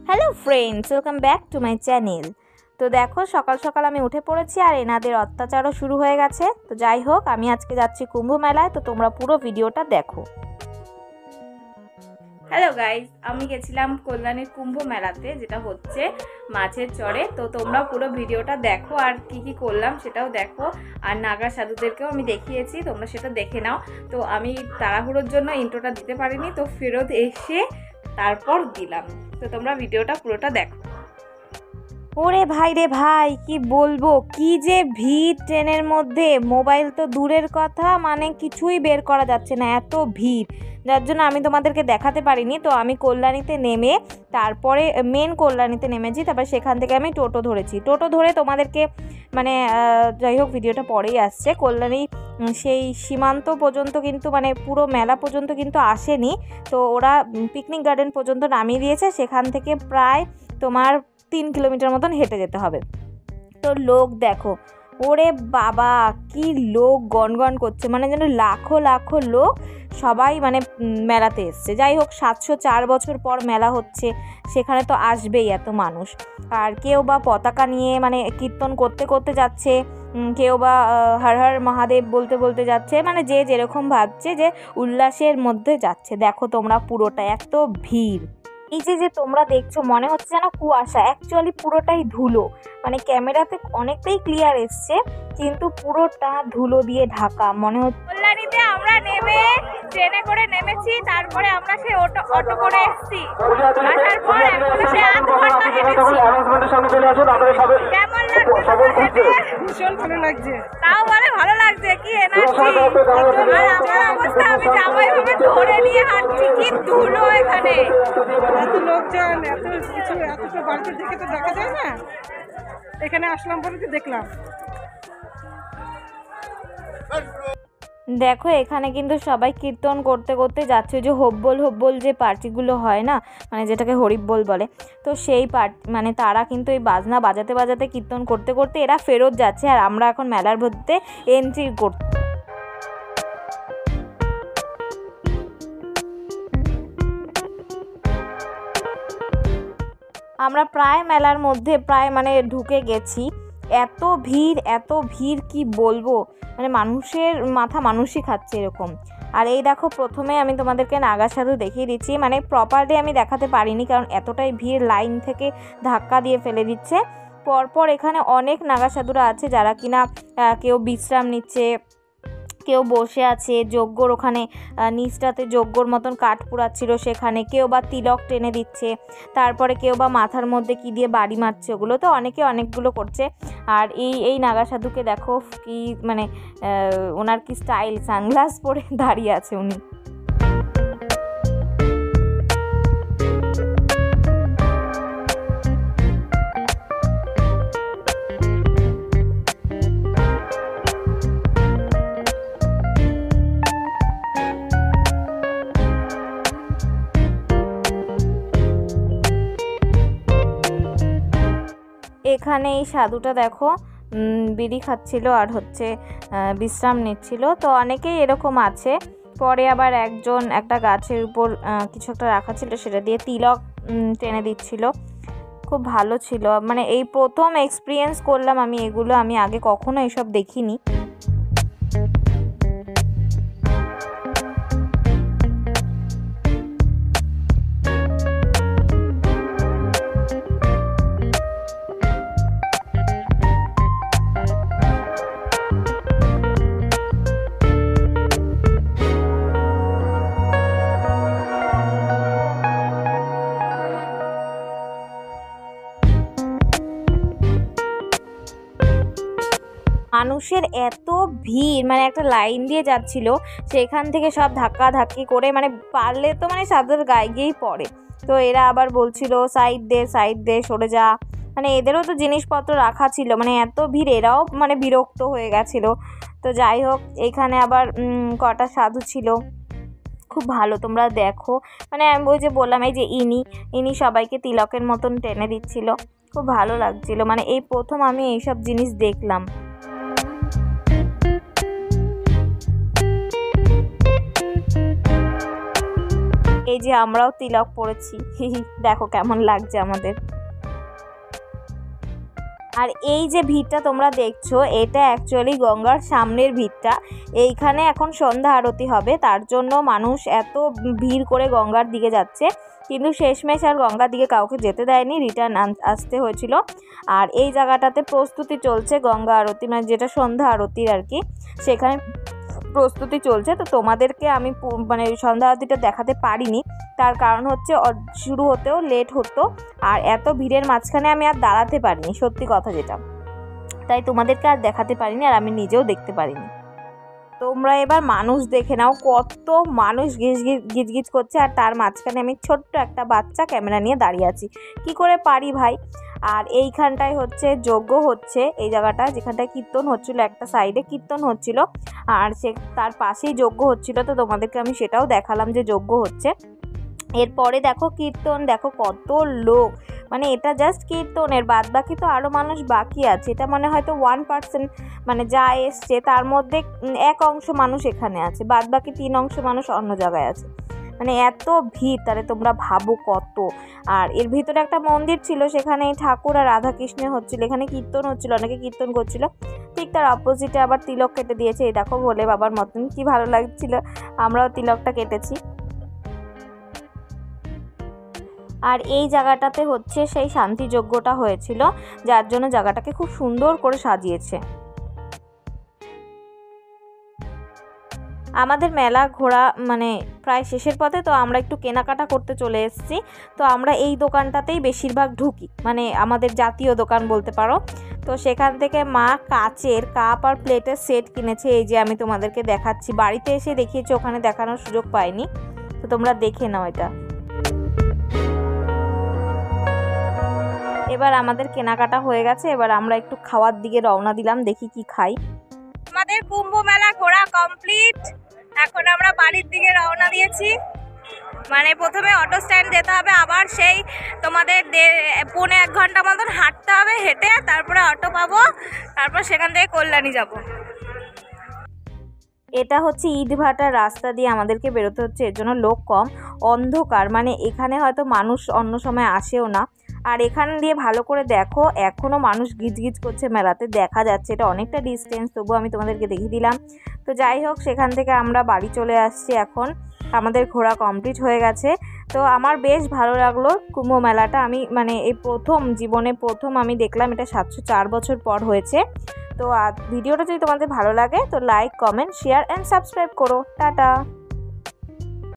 Hello friends, welcome back to my channel. তো দেখো, সকাল সকাল আমি উঠে পড়েছি আর এনাদের অত্যাচারও শুরু হয়ে গেছে। তো যাই হোক, আমি আজকে যাচ্ছি কুম্ভ মেলায়, তো তোমরা পুরো ভিডিওটা দেখো। হ্যালো গাইজ, আমি গেছিলাম কল্যাণীর কুম্ভ মেলাতে, যেটা হচ্ছে মাছের চরে। তো তোমরা পুরো ভিডিওটা দেখো আর কি কি করলাম সেটাও দেখো। আর নাগা সাধুদেরকেও আমি দেখিয়েছি, তোমরা সেটা দেখে নাও। তো আমি তাড়াহুড়োর জন্য ইন্ট্রোটা দিতে পারিনি, তো ফেরত এসে তারপর দিলাম। তো তোমরা ভিডিওটা পুরোটা দেখো। ওরে ভাই রে ভাই, কি বলবো, কি যে ভিড় ট্রেনের মধ্যে, মোবাইল তো দূরের কথা, মানে কিছুই বের করা যাচ্ছে না, এত ভিড়। যার জন্য আমি তোমাদেরকে দেখাতে পারিনি। তো আমি কল্যাণীতে নেমে তারপরে মেন কল্যাণীতে নেমেছি, তারপর সেখান থেকে আমি টোটো ধরেছি। টোটো ধরে তোমাদেরকে মানে যাই হোক, ভিডিওটা পরেই আসছে। কল্যাণী সেই সীমান্ত পর্যন্ত কিন্তু, মানে পুরো মেলা পর্যন্ত কিন্তু আসেনি। তো ওরা পিকনিক গার্ডেন পর্যন্ত নামিয়ে দিয়েছে, সেখান থেকে প্রায় তোমার 3 কিলোমিটার মতন হেঁটে যেতে হবে। তো লোক দেখো, ওরে বাবা, কি লোক গনগন করছে, মানে যেন লাখো লাখো লোক সবাই মানে মেলাতে এসছে। যাই হোক, 704 বছর পর মেলা হচ্ছে, সেখানে তো আসবেই এত মানুষ। আর কেউ বা পতাকা নিয়ে মানে কীর্তন করতে করতে যাচ্ছে, কেউ বা হর হর মহাদেব বলতে বলতে যাচ্ছে, মানে যে যেরকম ভাবছে যে উল্লাসের মধ্যে যাচ্ছে। দেখো তোমরা পুরোটা এত ভিড়। এই যে তোমরা দেখছো, মনে হচ্ছে যেন কুয়াশা, অ্যাকচুয়ালি পুরোটাই ধুলো। মানে ক্যামেরাতে অনেকটাই ক্লিয়ার এসছে, কিন্তু পুরোটা ধুলো দিয়ে ঢাকা মনে হচ্ছে। কল্যাণীতে আমরা নেমে ট্রেনে করে নেমেছি, তারপরে আমরা সেই অটো করে এসেছি। আসার পর এখন সে 8 ঘন্টা হেঁটেছি। কেমন লাগছে? ভীষণ ভালো লাগছে। তাও বলে ভালো লাগছে, কি এনার্জি। আর আমার অবস্থা, আমি জামাই ভাবে ধরে নিয়ে হাঁটছি, কি ধুলো এখানে। এত লোকজন, এত কিছু, এতটা বাড়িতে দেখে তো দেখা যায় না। এখানে আসলাম বলে তো দেখলাম। দেখো, এখানে কিন্তু সবাই কীর্তন করতে করতে যাচ্ছে। যে হব্বল হব্বল যে পার্টিগুলো হয় না, মানে যেটাকে হরিব্বল বলে, তো সেই মানে তারা কিন্তু এই বাজনা বাজাতে বাজাতে কীর্তন করতে করতে এরা ফেরত যাচ্ছে। আর আমরা এখন মেলার মধ্যে এন্ট্রি করতে। আমরা প্রায় মেলার মধ্যে প্রায় মানে ঢুকে গেছি। এত ভিড় কি বলবো, মানে মানুষের মাথা মানুষই খাচ্ছে এরকম। আর এই দেখো, প্রথমে আমি তোমাদেরকে নাগা সাধু দেখিয়ে দিচ্ছি, মানে প্রপারলি আমি দেখাতে পারিনি কারণ এতটাই ভিড়, লাইন থেকে ধাক্কা দিয়ে ফেলে দিচ্ছে। পরপর এখানে অনেক নাগা সাধুরা আছে, যারা কিনা কেউ বিশ্রাম নিচ্ছে, কেউ বসে আছে যজ্ঞর ওখানে, নিচটাতে যজ্ঞর মতন কাঠ পুড়াচ্ছিল সেখানে, কেউ বা তিলক টেনে দিচ্ছে, তারপরে কেউ বা মাথার মধ্যে কি দিয়ে বাড়ি মারছে, ওগুলো তো অনেকে অনেকগুলো করছে। আর এই নাগা সাধুকে দেখো, কি মানে ওনার কি স্টাইল, সানগ্লাস পরে দাঁড়িয়ে আছে উনি। এখানে এই সাধুটা দেখো, বিড়ি খাচ্ছিল আর হচ্ছে বিশ্রাম নিচ্ছিল। তো অনেকেই এরকম আছে। পরে আবার একজন একটা গাছের উপর কিছু একটা রাখা ছিল, সেটা দিয়ে তিলক টেনে দিচ্ছিল। খুব ভালো ছিল, মানে এই প্রথম এক্সপিরিয়েন্স করলাম আমি এগুলো, আমি আগে কখনো এসব দেখিনি। মানুষের এত ভিড়, মানে একটা লাইন দিয়ে যাচ্ছিল, সেখান থেকে সব ধাক্কা ধাক্কি করে, মানে পারলে তো মানে সাদের গায়ে গিয়েই পড়ে। তো এরা আবার বলছিল সাইড দে সরে যা, মানে এদেরও তো জিনিসপত্র রাখা ছিল, মানে এত ভিড়, এরাও মানে বিরক্ত হয়ে গেছিলো। তো যাই হোক, এখানে আবার কটা সাধু ছিল, খুব ভালো, তোমরা দেখো। মানে আমি ওই যে বললাম, এই যে ইনি সবাইকে তিলকের মতন টেনে দিচ্ছিল, খুব ভালো লাগছিল। মানে এই প্রথম আমি এইসব জিনিস দেখলাম। এই যে আমরাও তিলক পরেছি, দেখো কেমন লাগছে আমাদের। আর এই যে ভিড়টা তোমরা দেখছো এটা অ্যাকচুয়ালি গঙ্গার সামনের ভিড়টা। এইখানে এখন সন্ধ্যা আরতি হবে, তার জন্য মানুষ এত ভিড় করে গঙ্গার দিকে যাচ্ছে, কিন্তু শেষমেশ আর গঙ্গার দিকে কাউকে যেতে দেয়নি, রিটার্ন আসতে হয়েছিল। আর এই জায়গাটাতে প্রস্তুতি চলছে গঙ্গা আরতি, মানে যেটা সন্ধ্যা আরতির আর কি, সেখানে প্রস্তুতি চলছে। তো তোমাদেরকে আমি মানে সন্ধ্যা আরতিটা দেখাতে পারিনি, তার কারণ হচ্ছে শুরু হতেও লেট হতো, আর এত ভিড়ের মাঝখানে আমি আর দাঁড়াতে পারিনি, সত্যি কথা যেটা, তাই তোমাদেরকে আর দেখাতে পারিনি, আর আমি নিজেও দেখতে পারিনি। তোমরা এবার মানুষ দেখে নাও, কত মানুষ গিজগিজ করছে, আর তার মাঝখানে আমি ছোট্ট একটা বাচ্চা ক্যামেরা নিয়ে দাঁড়িয়ে আছি, কি করে পারি ভাই। আর এইখানটায় হচ্ছে যজ্ঞ হচ্ছে, এই জায়গাটা যেখানটায় কীর্তন হচ্ছিল, একটা সাইডে কীর্তন হচ্ছিল, আর তার পাশেই যজ্ঞ হচ্ছিল। তো তোমাদেরকে আমি সেটাও দেখালাম যে যজ্ঞ হচ্ছে। এরপরে দেখো কীর্তন, দেখো কত লোক, মানে এটা জাস্ট কীর্তনের, বাদ বাকি তো আরও মানুষ বাকি আছে। এটা মনে হয়তো 1% মানে যা এসছে তার মধ্যে 1 অংশ মানুষ এখানে আছে, বাদ বাকি 3 অংশ মানুষ অন্য জায়গায় আছে, মানে এত ভিড়, তাহলে তোমরা ভাবো কত। আর এর ভিতরে একটা মন্দির ছিল, সেখানে ঠাকুর আর রাধা কৃষ্ণ হচ্ছিল, এখানে কীর্তন হচ্ছিল, অনেকে কীর্তন করছিল। ঠিক তার অপোজিটে আবার তিলক কেটে দিয়েছে, এই দেখো ভোলে বাবার মতন, কি ভালো লাগছিল, আমরাও তিলকটা কেটেছি। আর এই জায়গাটাতে হচ্ছে সেই শান্তি যজ্ঞটা হয়েছিল, যার জন্য জায়গাটাকে খুব সুন্দর করে সাজিয়েছে। আমাদের মেলা ঘোরা মানে প্রায় শেষের পথে, তো আমরা একটু কেনাকাটা করতে চলে এসেছি। তো আমরা এই দোকানটাতেই বেশিরভাগ ঢুকি, মানে আমাদের জাতীয় দোকান বলতে পারো। তো সেখান থেকে মা কাচের কাপ আর প্লেটের সেট কিনেছে, এই যে আমি তোমাদেরকে দেখাচ্ছি, বাড়িতে এসে দেখিয়েছি, ওখানে দেখানোর সুযোগ পাইনি, তো তোমরা দেখে নাও এটা। এবার আমাদের কেনাকাটা হয়ে গেছে, এবার আমরা একটু খাওয়ার দিকে রওনা দিলাম, দেখি কি খাই। আমাদের কুম্ভ মেলা ঘোরা কমপ্লিট, এখন আমরা বাড়ির দিকে রওনা দিয়েছি। মানে প্রথমে অটো স্ট্যান্ড যেতে হবে, আবার সেই তোমাদের 1.5 ঘন্টা মতন হাঁটতে হবে, হেঁটে তারপরে অটো পাবো, তারপর সেখান থেকে কল্যাণী যাব। এটা হচ্ছে ইটভাটার রাস্তা দিয়ে আমাদেরকে বেরোতে হচ্ছে, এর জন্য লোক কম, অন্ধকার, মানে এখানে হয়তো মানুষ অন্য সময় আসেও না। আর এখান দিয়ে ভালো করে দেখো, এখনও মানুষ গিজগিজ করছে মেলাতে, দেখা যাচ্ছে, এটা অনেকটা ডিস্টেন্স, তবুও আমি তোমাদেরকে দেখিয়ে দিলাম। তো যাই হোক, সেখান থেকে আমরা বাড়ি চলে আসছি, এখন আমাদের ঘোরা কমপ্লিট হয়ে গেছে। তো আমার বেশ ভালো লাগলো কুম্ভ মেলাটা, আমি মানে এই জীবনে প্রথম আমি দেখলাম, এটা 704 বছর পর হয়েছে। তো ভিডিওটা যদি তোমাদের ভালো লাগে তো like, comment, share and subscribe করো। টাটা।